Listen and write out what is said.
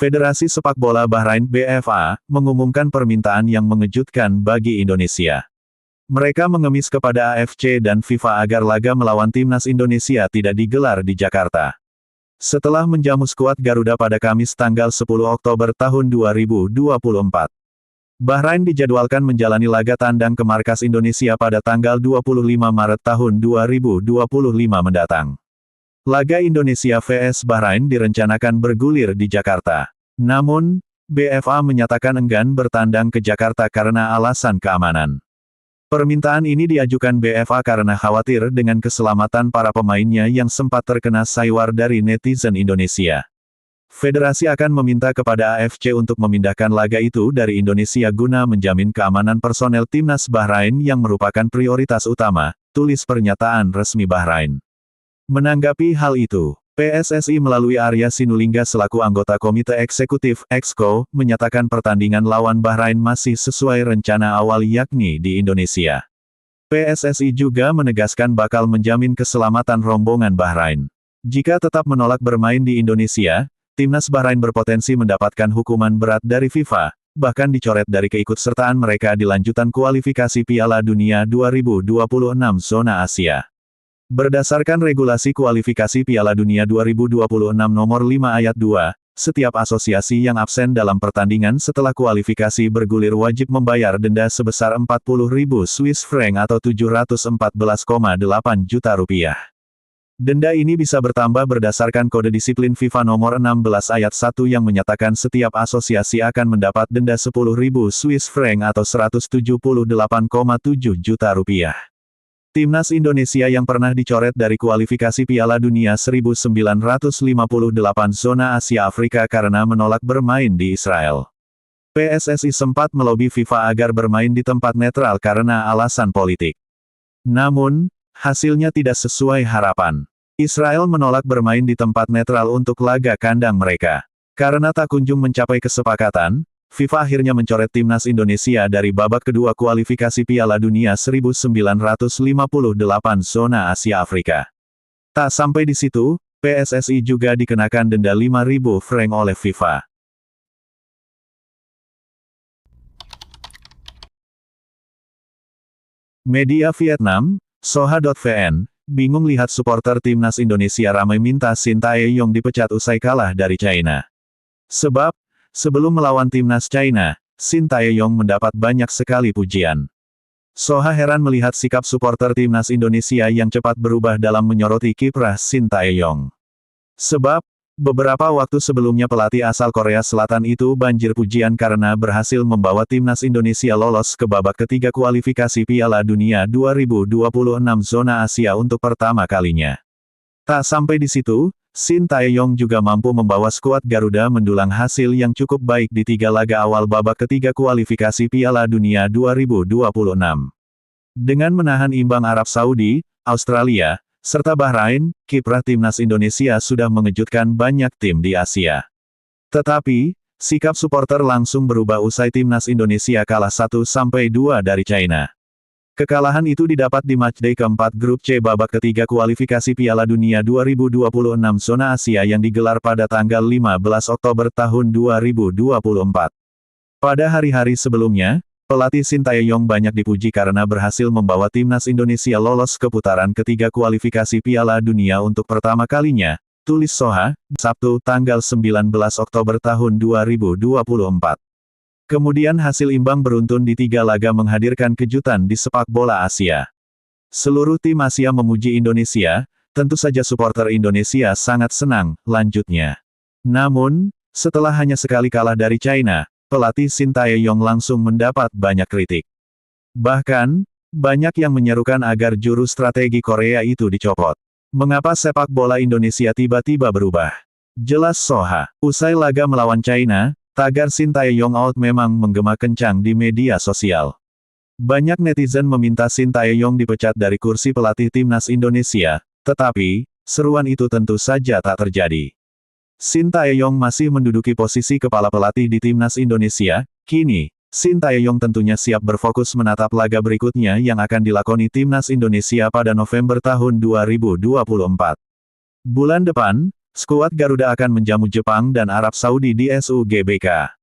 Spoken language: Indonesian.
Federasi Sepak Bola Bahrain (BFA) mengumumkan permintaan yang mengejutkan bagi Indonesia. Mereka mengemis kepada AFC dan FIFA agar laga melawan timnas Indonesia tidak digelar di Jakarta. Setelah menjamu skuad Garuda pada Kamis tanggal 10 Oktober tahun 2024. Bahrain dijadwalkan menjalani laga tandang ke markas Indonesia pada tanggal 25 Maret tahun 2025 mendatang. Laga Indonesia vs Bahrain direncanakan bergulir di Jakarta. Namun, BFA menyatakan enggan bertandang ke Jakarta karena alasan keamanan. Permintaan ini diajukan BFA karena khawatir dengan keselamatan para pemainnya yang sempat terkena saywar dari netizen Indonesia. Federasi akan meminta kepada AFC untuk memindahkan laga itu dari Indonesia guna menjamin keamanan personel timnas Bahrain yang merupakan prioritas utama, tulis pernyataan resmi Bahrain. Menanggapi hal itu, PSSI melalui Arya Sinulinga selaku anggota Komite Eksekutif (Exco) menyatakan pertandingan lawan Bahrain masih sesuai rencana awal yakni di Indonesia. PSSI juga menegaskan bakal menjamin keselamatan rombongan Bahrain. Jika tetap menolak bermain di Indonesia, timnas Bahrain berpotensi mendapatkan hukuman berat dari FIFA, bahkan dicoret dari keikutsertaan mereka di lanjutan kualifikasi Piala Dunia 2026 zona Asia. Berdasarkan regulasi kualifikasi Piala Dunia 2026 nomor 5 ayat 2, setiap asosiasi yang absen dalam pertandingan setelah kualifikasi bergulir wajib membayar denda sebesar 40.000 Swiss franc atau 714,8 juta rupiah. Denda ini bisa bertambah berdasarkan kode disiplin FIFA nomor 16 ayat 1 yang menyatakan setiap asosiasi akan mendapat denda 10.000 Swiss franc atau 178,7 juta rupiah. Timnas Indonesia yang pernah dicoret dari kualifikasi Piala Dunia 1958 zona Asia Afrika karena menolak bermain di Israel. PSSI sempat melobi FIFA agar bermain di tempat netral karena alasan politik. Namun, hasilnya tidak sesuai harapan. Israel menolak bermain di tempat netral untuk laga kandang mereka. Karena tak kunjung mencapai kesepakatan, FIFA akhirnya mencoret timnas Indonesia dari babak kedua kualifikasi Piala Dunia 1958 zona Asia Afrika. Tak sampai di situ, PSSI juga dikenakan denda 5.000 franc oleh FIFA. Media Vietnam, Soha.vn, bingung lihat supporter timnas Indonesia ramai minta Shin Tae-yong dipecat usai kalah dari China. Sebab, sebelum melawan timnas China, Shin Tae-yong mendapat banyak sekali pujian. Soha heran melihat sikap supporter timnas Indonesia yang cepat berubah dalam menyoroti kiprah Shin Tae-yong. Sebab, beberapa waktu sebelumnya pelatih asal Korea Selatan itu banjir pujian karena berhasil membawa timnas Indonesia lolos ke babak ketiga kualifikasi Piala Dunia 2026 zona Asia untuk pertama kalinya. Tak sampai di situ, Shin Tae-yong juga mampu membawa skuad Garuda mendulang hasil yang cukup baik di 3 laga awal babak ketiga kualifikasi Piala Dunia 2026. Dengan menahan imbang Arab Saudi, Australia, serta Bahrain, kiprah timnas Indonesia sudah mengejutkan banyak tim di Asia. Tetapi, sikap supporter langsung berubah usai timnas Indonesia kalah 1-2 dari China. Kekalahan itu didapat di matchday keempat grup C babak ketiga kualifikasi Piala Dunia 2026 zona Asia yang digelar pada tanggal 15 Oktober tahun 2024. Pada hari-hari sebelumnya, pelatih Shin Tae-yong banyak dipuji karena berhasil membawa timnas Indonesia lolos ke putaran ketiga kualifikasi Piala Dunia untuk pertama kalinya, tulis Soha, Sabtu tanggal 19 Oktober tahun 2024. Kemudian hasil imbang beruntun di 3 laga menghadirkan kejutan di sepak bola Asia. Seluruh tim Asia memuji Indonesia, tentu saja supporter Indonesia sangat senang, lanjutnya. Namun, setelah hanya sekali kalah dari China, pelatih Shin Tae-yong langsung mendapat banyak kritik. Bahkan, banyak yang menyerukan agar juru strategi Korea itu dicopot. Mengapa sepak bola Indonesia tiba-tiba berubah? Jelas Soha, usai laga melawan China, tagar Shin Tae-yong out memang menggema kencang di media sosial. Banyak netizen meminta Shin Tae-yong dipecat dari kursi pelatih timnas Indonesia, tetapi, seruan itu tentu saja tak terjadi. Shin Tae-yong masih menduduki posisi kepala pelatih di timnas Indonesia, kini, Shin Tae-yong tentunya siap berfokus menatap laga berikutnya yang akan dilakoni timnas Indonesia pada November tahun 2024. Bulan depan, Skuad Garuda akan menjamu Jepang dan Arab Saudi di SUGBK.